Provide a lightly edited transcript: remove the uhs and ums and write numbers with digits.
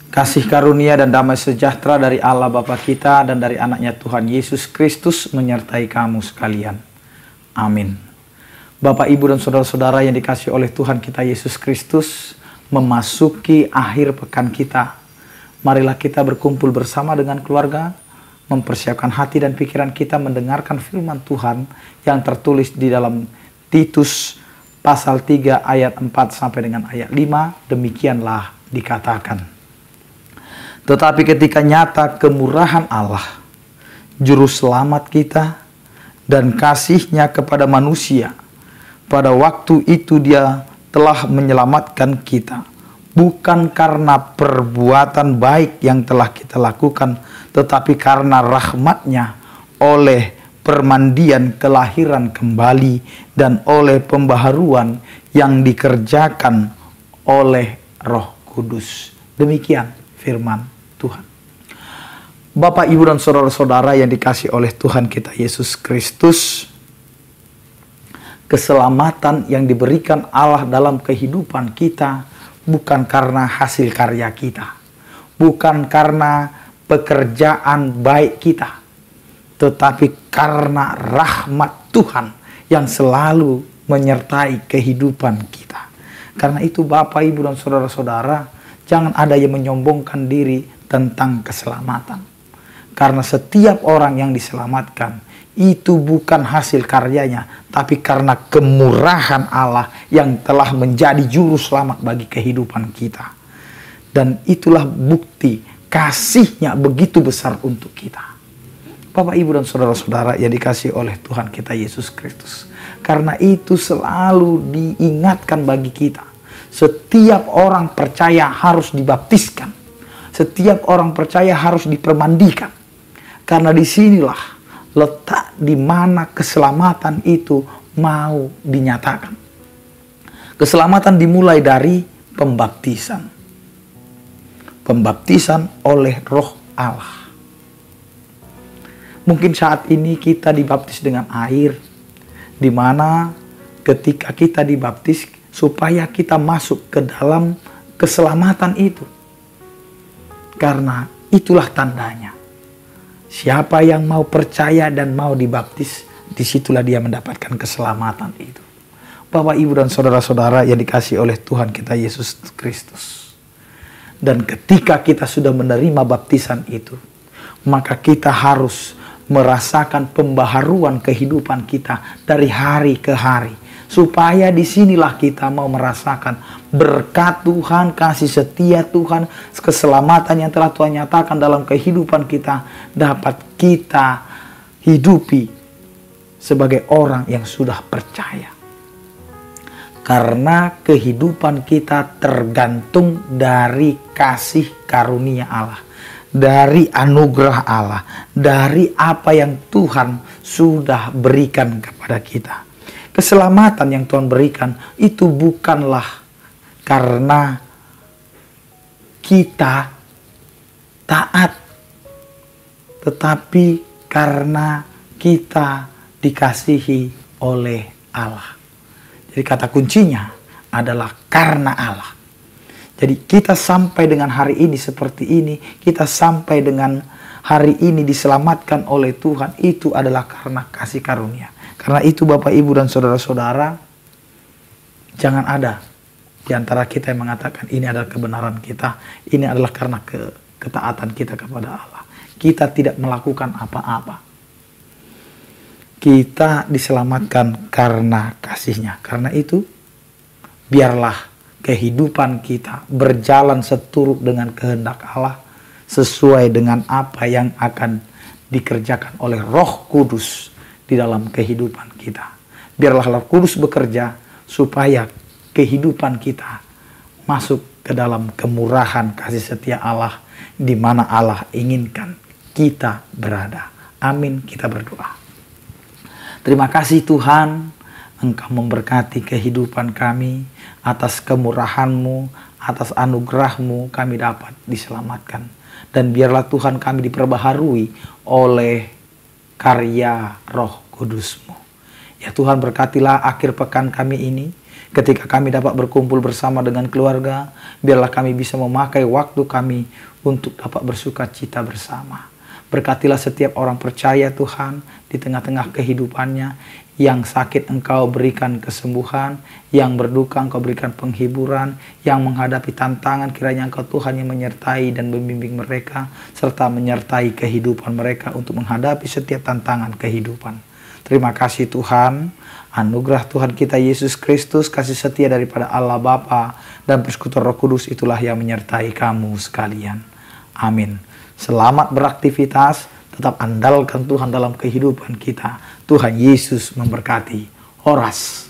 Kasih karunia dan damai sejahtera dari Allah Bapa kita dan dari anaknya Tuhan Yesus Kristus menyertai kamu sekalian. Amin. Bapak, Ibu, dan saudara-saudara yang dikasihi oleh Tuhan kita Yesus Kristus, memasuki akhir pekan kita. Marilah kita berkumpul bersama dengan keluarga, mempersiapkan hati dan pikiran kita mendengarkan firman Tuhan yang tertulis di dalam Titus pasal 3 ayat 4 sampai dengan ayat 5. Demikianlah dikatakan. Tetapi ketika nyata kemurahan Allah, juru selamat kita, dan kasih-Nya kepada manusia, pada waktu itu Dia telah menyelamatkan kita, bukan karena perbuatan baik yang telah kita lakukan, tetapi karena rahmat-Nya oleh permandian kelahiran kembali dan oleh pembaharuan yang dikerjakan oleh Roh Kudus. Demikian firman Tuhan. Bapak, Ibu, dan saudara-saudara yang dikasihi oleh Tuhan kita Yesus Kristus, keselamatan yang diberikan Allah dalam kehidupan kita bukan karena hasil karya kita, bukan karena pekerjaan baik kita, tetapi karena rahmat Tuhan yang selalu menyertai kehidupan kita. Karena itu Bapak, Ibu, dan saudara-saudara, jangan ada yang menyombongkan diri tentang keselamatan. Karena setiap orang yang diselamatkan itu bukan hasil karyanya, tapi karena kemurahan Allah yang telah menjadi juru selamat bagi kehidupan kita. Dan itulah bukti kasih-Nya begitu besar untuk kita. Bapak, Ibu, dan saudara-saudara yang dikasihi oleh Tuhan kita Yesus Kristus. Karena itu selalu diingatkan bagi kita. Setiap orang percaya harus dibaptiskan. Setiap orang percaya harus dipermandikan. Karena disinilah letak di mana keselamatan itu mau dinyatakan. Keselamatan dimulai dari pembaptisan. Pembaptisan oleh Roh Allah. Mungkin saat ini kita dibaptis dengan air, di mana ketika kita dibaptis supaya kita masuk ke dalam keselamatan itu. Karena itulah tandanya. Siapa yang mau percaya dan mau dibaptis, disitulah dia mendapatkan keselamatan itu. Bapak, Ibu, dan saudara-saudara yang dikasihi oleh Tuhan kita Yesus Kristus. Dan ketika kita sudah menerima baptisan itu, maka kita harus merasakan pembaharuan kehidupan kita dari hari ke hari. Supaya disinilah kita mau merasakan berkat Tuhan, kasih setia Tuhan, keselamatan yang telah Tuhan nyatakan dalam kehidupan kita dapat kita hidupi sebagai orang yang sudah percaya. Karena kehidupan kita tergantung dari kasih karunia Allah, dari anugerah Allah, dari apa yang Tuhan sudah berikan kepada kita. Keselamatan yang Tuhan berikan itu bukanlah karena kita taat, tetapi karena kita dikasihi oleh Allah. Jadi kata kuncinya adalah karena Allah. Jadi kita sampai dengan hari ini seperti ini, kita sampai dengan hari ini diselamatkan oleh Tuhan, itu adalah karena kasih karunia. Karena itu Bapak, Ibu, dan saudara-saudara, jangan ada di antara kita yang mengatakan ini adalah kebenaran kita, ini adalah karena ketaatan kita kepada Allah. Kita tidak melakukan apa-apa. Kita diselamatkan karena kasih-Nya. Karena itu, biarlah kehidupan kita berjalan seturut dengan kehendak Allah, sesuai dengan apa yang akan dikerjakan oleh Roh Kudus di dalam kehidupan kita. Biarlah Roh Kudus bekerja supaya kehidupan kita masuk ke dalam kemurahan kasih setia Allah, di mana Allah inginkan kita berada. Amin, kita berdoa. Terima kasih Tuhan, Engkau memberkati kehidupan kami, atas kemurahan-Mu, atas anugerah-Mu kami dapat diselamatkan. Dan biarlah Tuhan kami diperbaharui oleh karya Roh Kudus-Mu. Ya Tuhan, berkatilah akhir pekan kami ini. Ketika kami dapat berkumpul bersama dengan keluarga, biarlah kami bisa memakai waktu kami untuk dapat bersuka cita bersama. Berkatilah setiap orang percaya Tuhan di tengah-tengah kehidupannya. Yang sakit Engkau berikan kesembuhan, yang berduka Engkau berikan penghiburan, yang menghadapi tantangan kiranya Engkau Tuhan yang menyertai dan membimbing mereka, serta menyertai kehidupan mereka untuk menghadapi setiap tantangan kehidupan. Terima kasih Tuhan, anugerah Tuhan kita Yesus Kristus, kasih setia daripada Allah Bapa dan persekutuan Roh Kudus itulah yang menyertai kamu sekalian. Amin. Selamat beraktivitas, tetap andalkan Tuhan dalam kehidupan kita. Tuhan Yesus memberkati. Horas.